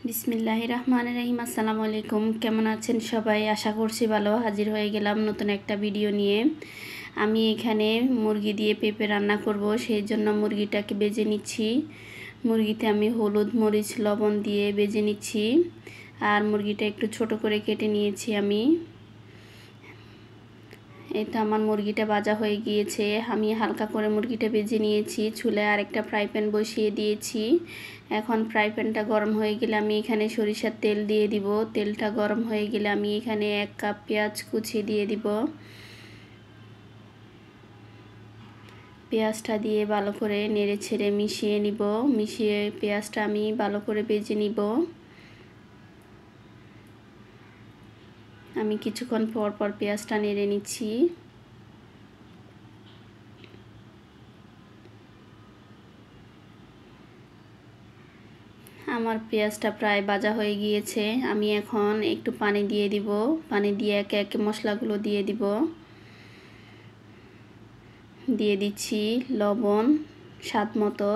বিসমিল্লাহির রহমানির রহিম। আসসালামু আলাইকুম। কেমন আছেন সবাই? আশা করছি ভালো। হাজির হয়ে গেলাম নতুন একটা ভিডিও নিয়ে। আমি এখানে মুরগি দিয়ে পেঁপে রান্না করব, সেই জন্য মুরগিটাকে বেজে নিচ্ছি। মুরগিতে আমি হলুদ মরিচ লবণ দিয়ে বেজে নিচ্ছি। আর মুরগিটা একটু ছোট করে কেটে নিয়েছি আমি। এটা আমার মুরগিটা ভাজা হয়ে গিয়েছে। আমি হালকা করে মুরগিটা ভেজে নিয়েছি। চুলায় আরেকটা ফ্রাই প্যান বসিয়ে দিয়েছি। এখন ফ্রাই প্যানটা গরম হয়ে গেলে আমি এখানে সরিষার তেল দিয়ে দিব। তেলটা গরম হয়ে গেলে আমি এখানে 1 কাপ পেঁয়াজ কুচি দিয়ে দিব। পেঁয়াজটা দিয়ে ভালো করে নেড়ে ছেড়ে মিশিয়ে নিব। মিশিয়ে পেঁয়াজটা আমি ভালো করে ভেজে নিব। আমি কিছুক্ষণ পর পর পেঁয়াজটা নেড়ে নিচ্ছি। আমার পেঁয়াজটা প্রায় ভাজা হয়ে গিয়েছে। আমি এখন একটু পানি দিয়ে দিব। পানি দিয়ে একে একে মশলাগুলো দিয়ে দিব। দিয়ে দিচ্ছি লবণ স্বাদ মতো,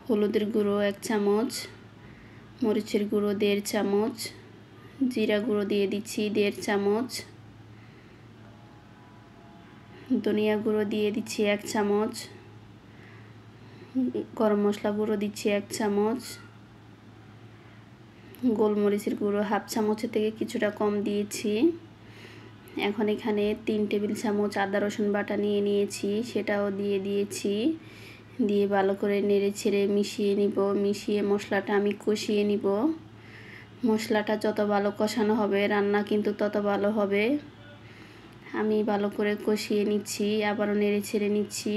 হলুদের গুঁড়ো 1 চামচ, মরিচের গুঁড়ো 1.5 চামচ, জিরা গুঁড়ো দিয়ে দিচ্ছি 1.5 চামচ, ধনিয়া গুঁড়ো দিয়ে দিচ্ছি 1 চামচ, গরম মশলা গুঁড়ো দিচ্ছি 1 চামচ, গোলমরিচের গুঁড়ো 1/2 চামচের থেকে কিছুটা কম দিয়েছি। এখন এখানে 3 টেবিল চামচ আদা রসুন বাটা নিয়ে নিয়েছি, সেটাও দিয়ে দিয়েছি। দিয়ে ভালো করে নেড়ে ছেড়ে মিশিয়ে নিব। মিশিয়ে মশলাটা আমি কষিয়ে নিব। মশলাটা যত ভালো কষানো হবে রান্না কিন্তু তত ভালো হবে। আমি ভালো করে কষিয়ে নিচ্ছি, আবারও নেড়ে ছেড়ে নিচ্ছি।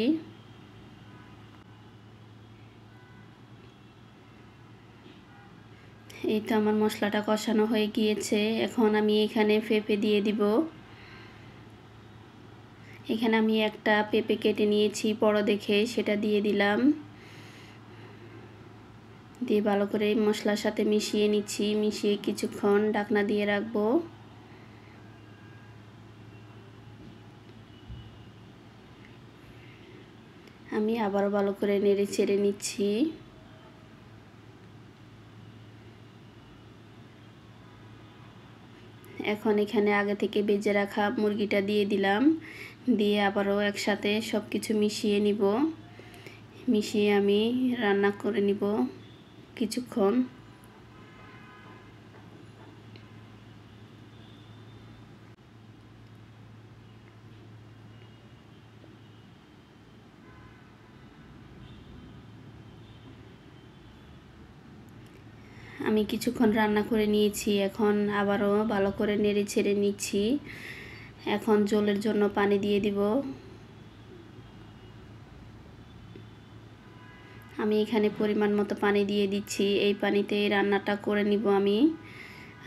এই তো আমার মশলাটা কষানো হয়ে গিয়েছে। এখন আমি এখানে পেঁপে দিয়ে দিব। এখানে আমি একটা পেঁপে কেটে নিয়েছি বড় দেখে, সেটা দিয়ে দিলাম। দিয়ে ভালো করে মশলার সাথে মিশিয়ে নিচ্ছি। মিশিয়ে কিছুক্ষণ ঢাকনা দিয়ে রাখবো। আমি আবারও ভালো করে নেড়ে ছেড়ে নিচ্ছি। এখন এখানে আগে থেকে ভেজে রাখা মুরগিটা দিয়ে দিলাম। দিয়ে আবারও একসাথে সব কিছু মিশিয়ে নিব। মিশিয়ে আমি রান্না করে নিব কিছুক্ষণ। আমি কিছুক্ষণ রান্না করে নিয়েছি। এখন আবারও ভালো করে নেড়ে ছেড়ে নিচ্ছি। এখন ঝোলের জন্য পানি দিয়ে দিব। আমি এখানে পরিমাণ মতো পানি দিয়ে দিচ্ছি। এই পানিতে রান্নাটা করে নিব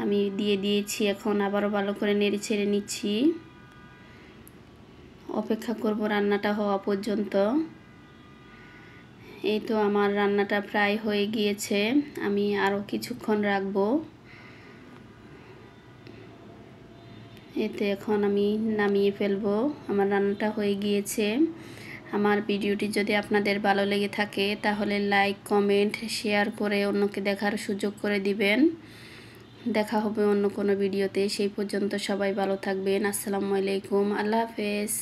আমি দিয়ে দিয়েছি। এখন আবারও ভালো করে নেড়ে ছেড়ে নিচ্ছি। অপেক্ষা করব রান্নাটা হওয়া পর্যন্ত। এই তো আমার রান্নাটা প্রায় হয়ে গিয়েছে। আমি আরও কিছুক্ষণ রাখবো। এতে এখন আমি নামিয়ে ফেলবো। আমার রান্নাটা হয়ে গিয়েছে। আমার ভিডিওটি যদি আপনাদের ভালো লেগে থাকে তাহলে লাইক কমেন্ট শেয়ার করে অন্যকে দেখার সুযোগ করে দিবেন। দেখা হবে অন্য কোনো ভিডিওতে। সেই পর্যন্ত সবাই ভালো থাকবেন। আসসালামু আলাইকুম। আল্লাহ হাফেজ।